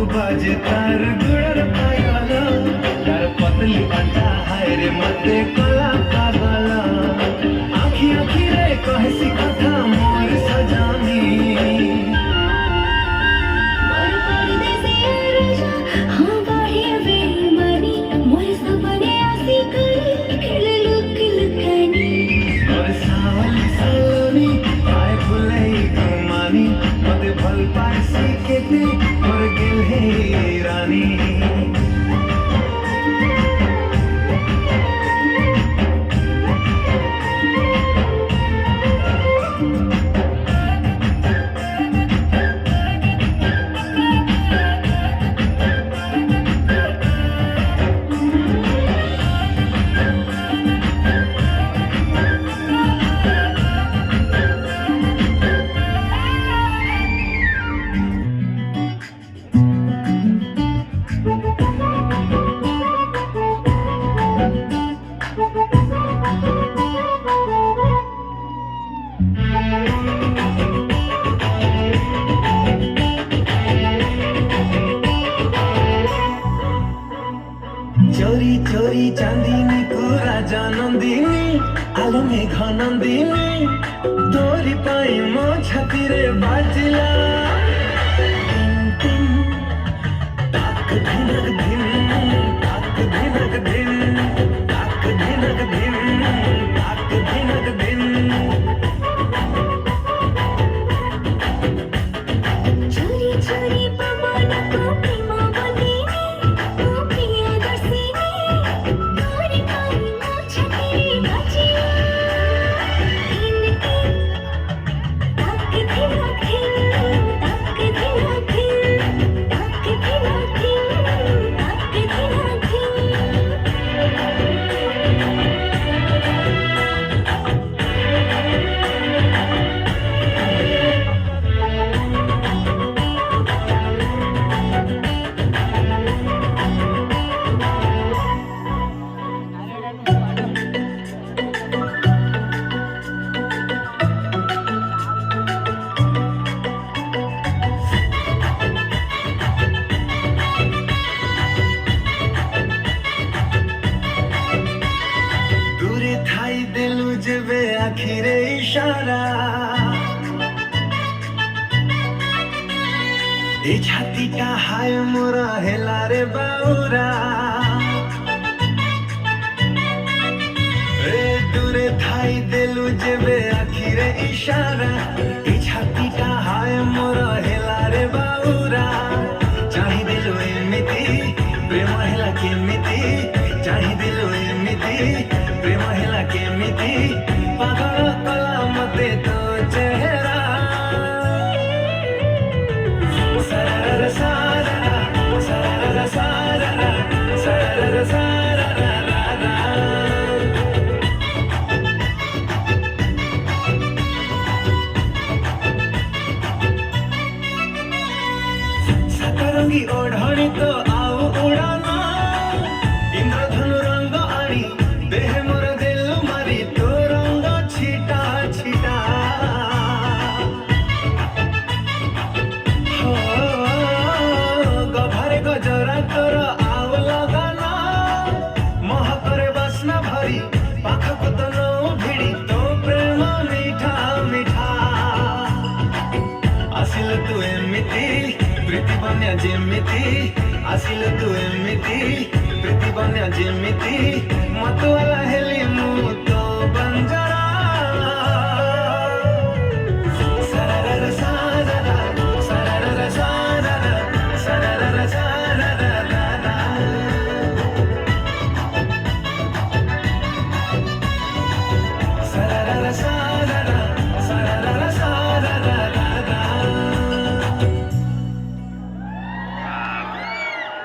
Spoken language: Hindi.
बाजे तार गुड़र पायल तार पतली अंडा हाय रे मते कला पागल आखी आखी रे कहसी कथा मोर सजानी मोर परदेसी राजा हाँ बाहे बेईमानी मोर सपने आसी करी खेल लुक लुकानी मोर सावली सलोनी आए फुलई कमानी मते भल पासी केते मोर गेल हे रानी चोरी चोरी चांदीनी पूरा जानंदिनी आलो मेघ नंदिनी तोरी पाई मो छाती रे बाजिला टिन ताक धिनक धिन ताक धिनक धिन ताक धिनक धिन ताक धिनक धिन चोरी चोरी पवन को प्रेमा बंदिनी ओ प्रिया दर्शिनी तोरी पाई मो छाती बाजिया टिन टिन ताक धिनक धिन ताक धिनक धिन ताक धिनक धिन ताक दूरे थाई दिलु जेबे आखिरे इशारा ए छातीटा हाय मोरा हेला रे बाउरा ए दूरे थाई दिलु जेबे आखिरे इशारा ए छातीटा हाय मोरा हेला रे बाउरा चाहि दिलु एमिति प्रेम हेला केमिति चाहि दिलु एमिति प्रेम हेला केमिति पागल कला मते तो चेहरा सरर सारा सरर सारा सरर सारा सतरंगी ओढ़णी तो आउ उड़ाना इंद्रधनु रंग आनी देह मोर दिल मारी तो रंग छिटा छिटा हो गभारे गजरा तोर आउ लगाना महकरे बासना भरी पाखक तो नौ भिड़ी तो प्रेम मीठा मीठा आसिल तू एमिति प्रीति बन्या जेमिति आसिल तू एमिति प्रीति बन्या जेमिति मतवाला हेली मु